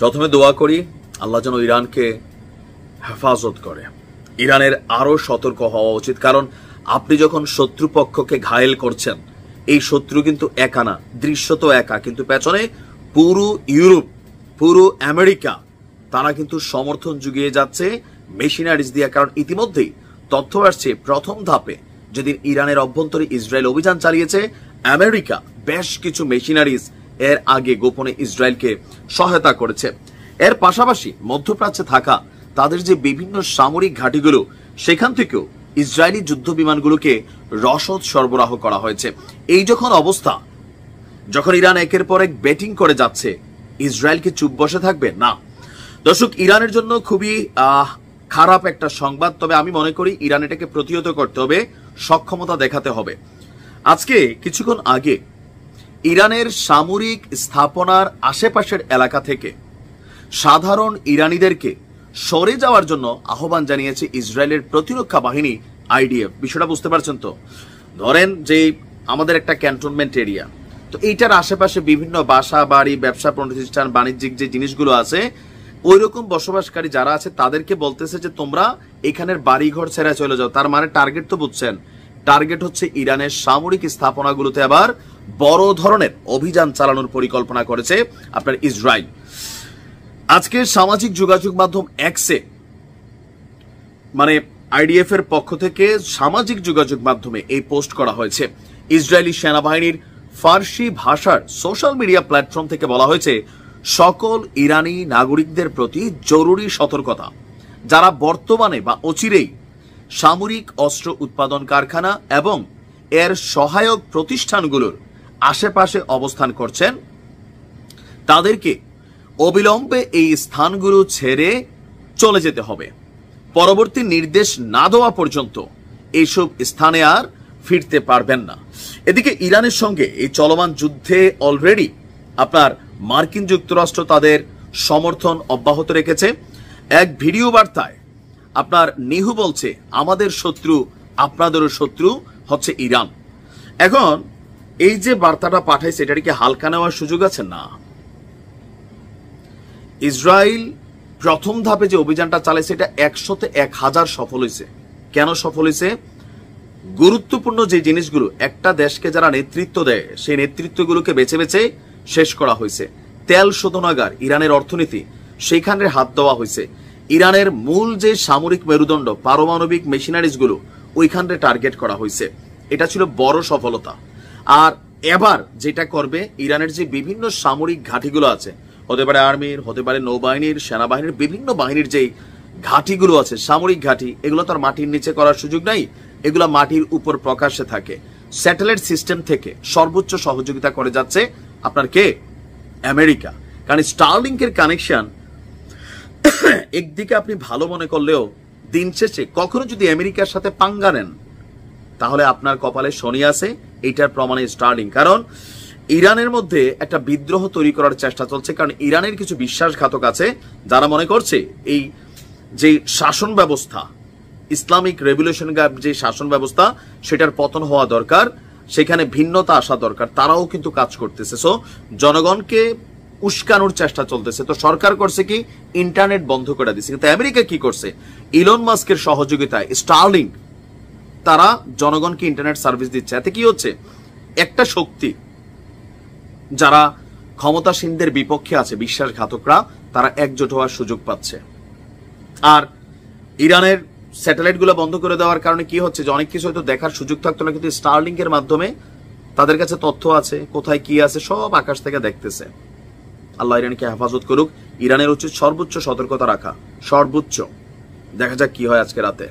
প্রথমে দোয়া করি আল্লাহ যেন ইরানকে হেফাজত করে। ইরানের আরো সতর্ক হওয়া উচিত, কারণ আপনি যখন শত্রুপক্ষকে ঘায়েল করছেন, এই শত্রু কিন্তু একা না, দৃশ্যত একা, কিন্তু পেছনে পুরো ইউরোপ, পুরো আমেরিকা তারা কিন্তু সমর্থন জুগিয়ে যাচ্ছে মেশিনারিজ দিয়ে। কারণ ইতিমধ্যেই তথ্য আসছে প্রথম ধাপে যেদিন ইরানের অভ্যন্তরে ইসরায়েল অভিযান চালিয়েছে, আমেরিকা বেশ কিছু মেশিনারিজ এর আগে গোপনে ইসরায়েলকে সহায়তা করেছে। এর পাশাপাশি মধ্যপ্রাচ্যে থাকা তাদের যে বিভিন্ন সামরিক ঘাঁটিগুলো, সেখান থেকেও ইসরায়েলি যুদ্ধ বিমানগুলোকে রসদ সরবরাহ করা হয়েছে। এই যখন অবস্থা, যখন ইরান একের পর এক ব্যাটিং করে যাচ্ছে, ইসরায়েল কি চুপ বসে থাকবে? না দর্শক, ইরানের জন্য খুবই খারাপ একটা সংবাদ। তবে আমি মনে করি ইরান এটাকে প্রতিহত করতে হবে, সক্ষমতা দেখাতে হবে। আজকে কিছুক্ষণ আগে ইরানের সামরিক স্থাপনার আশেপাশের এলাকা থেকে সাধারণ ইরানিদেরকে সরে যাওয়ার জন্য আহ্বান জানিয়েছে ইসরায়েলের প্রতিরক্ষা বাহিনী আইডিএফ। বিষয়টা বুঝতে পারছেন তো? ধরেন যে আমাদের একটা ক্যান্টনমেন্ট এরিয়া, তো এইটার আশেপাশে বিভিন্ন বাসা বাড়ি, ব্যবসা প্রতিষ্ঠান, বাণিজ্যিক যে জিনিসগুলো আছে, ওই রকম বসবাসকারী যারা আছে তাদেরকে বলতেছে যে তোমরা এখানের বাড়িঘর ছেড়ে চলে যাও। তার মানে টার্গেট তো বুঝছেন, টার্গেট হচ্ছে ইরানের সামরিক স্থাপনাগুলোতে আবার বড় ধরনের অভিযান চালানোর পরিকল্পনা করেছে আপনার ইসরায়েল। আজকে সামাজিক যোগাযোগ মাধ্যম এক্সে, মানে আইডিএফ এর পক্ষ থেকে সামাজিক যোগাযোগ মাধ্যমে এই পোস্ট করা হয়েছে। ইসরায়েলি সেনাবাহিনীর ফার্সি ভাষার সোশ্যাল মিডিয়া প্ল্যাটফর্ম থেকে বলা হয়েছে, সকল ইরানি নাগরিকদের প্রতি জরুরি সতর্কতা, যারা বর্তমানে বা অচিরেই সামরিক অস্ত্র উৎপাদন কারখানা এবং এর সহায়ক প্রতিষ্ঠানগুলোর আশেপাশে অবস্থান করছেন, তাদেরকে অবিলম্বে এই স্থানগুলো ছেড়ে চলে যেতে হবে। পরবর্তী নির্দেশ না দেওয়া পর্যন্ত এইসব স্থানে আর ফিরতে পারবেন না। এদিকে ইরানের সঙ্গে এই চলমান যুদ্ধে অলরেডি আপনার মার্কিন যুক্তরাষ্ট্র তাদের সমর্থন অব্যাহত রেখেছে। এক ভিডিও বার্তায় আপনার নিহু বলছে, আমাদের শত্রু আপনাদেরও শত্রু হচ্ছে ইরান। এখন এই যে বার্তাটা পাঠাইছে, এটার কি হালকা নেওয়ার সুযোগ আছে? না। ইসরায়েল প্রথম ধাপে যে অভিযানটা চালাইছে, এটা 100তে 1000 সফল হয়েছে। কেন সফল হয়েছে? গুরুত্বপূর্ণ যে জিনিসগুলো একটা দেশকে যারা নেতৃত্ব দেয়, সেই নেতৃত্বগুলোকে বেছে বেছে শেষ করা হয়েছে। তেল শোধনাগার, ইরানের অর্থনীতি, সেইখানে হাত দেওয়া হয়েছে। ইরানের মূল যে সামরিক মেরুদণ্ড, পারমাণবিক মেশিনারিজগুলো, ওইখানে টার্গেট করা হয়েছে। এটা ছিল বড় সফলতা। আর এবার যেটা করবে, ইরানের যে বিভিন্ন সামরিক ঘাঁটিগুলো আছে, হতে পারে আর্মির, হতে পারে নৌবাহিনীর, সেনাবাহিনীর, বিভিন্ন বাহিনীর যে ঘাঁটিগুলো আছে, সামরিক ঘাঁটি, এগুলো তো আর মাটির নিচে করার সুযোগ নাই, এগুলো মাটির উপর প্রকাশ্যে থাকে। স্যাটেলাইট সিস্টেম থেকে সর্বোচ্চ সহযোগিতা করে যাচ্ছে আপনার কে? আমেরিকা। কারণ স্টারলিংকের কানেকশন একদিকে আপনি ভালো মনে করলেও দিন শেষে কখনো যদি আমেরিকার সাথে পাঙ্গা নেন, তাহলে আপনার কপালে শনি আছে। এইটার প্রমাণে স্টারলিং। কারণ ইরানের মধ্যে একটা বিদ্রোহ তৈরি করার চেষ্টা চলছে। কারণ ইরানের কিছু বিশ্বাসঘাতক আছে যারা মনে করছে এই যে শাসন ব্যবস্থা, ইসলামিক রেভলিউশন যে শাসন ব্যবস্থা, সেটার পতন হওয়া দরকার, সেখানে ভিন্নতা আসা দরকার। তারাও কিন্তু কাজ করতেছে। সো জনগণকে উস্কানোর চেষ্টা চলতেছে। তো সরকার করছে কি, ইন্টারনেট বন্ধ করে দিচ্ছে। কিন্তু আমেরিকা কি করছে? ইলন মাস্কের সহযোগিতায় স্টারলিং তারা জনগণকে ইন্টারনেট সার্ভিস দিচ্ছে। এতে কি হচ্ছে? একটা শক্তি যারা ক্ষমতাসীনদের বিপক্ষে আছে, বিশ্বাসঘাতকরা, তারা একজোট হওয়ার সুযোগ পাচ্ছে। আর ইরানের স্যাটেলাইট গুলো বন্ধ করে দেওয়ার কারণে কি হচ্ছে, যে অনেক কিছু হয়তো দেখার সুযোগ থাকতো না, কিন্তু স্টারলিং এর মাধ্যমে তাদের কাছে তথ্য আছে, কোথায় কি আছে সব আকাশ থেকে দেখতেছে। আল্লাহ ইরানকে হেফাজত করুক। ইরানের উচিত সর্বোচ্চ সতর্কতা রাখা, সর্বোচ্চ। দেখা যাক কি হয় আজকে রাতে।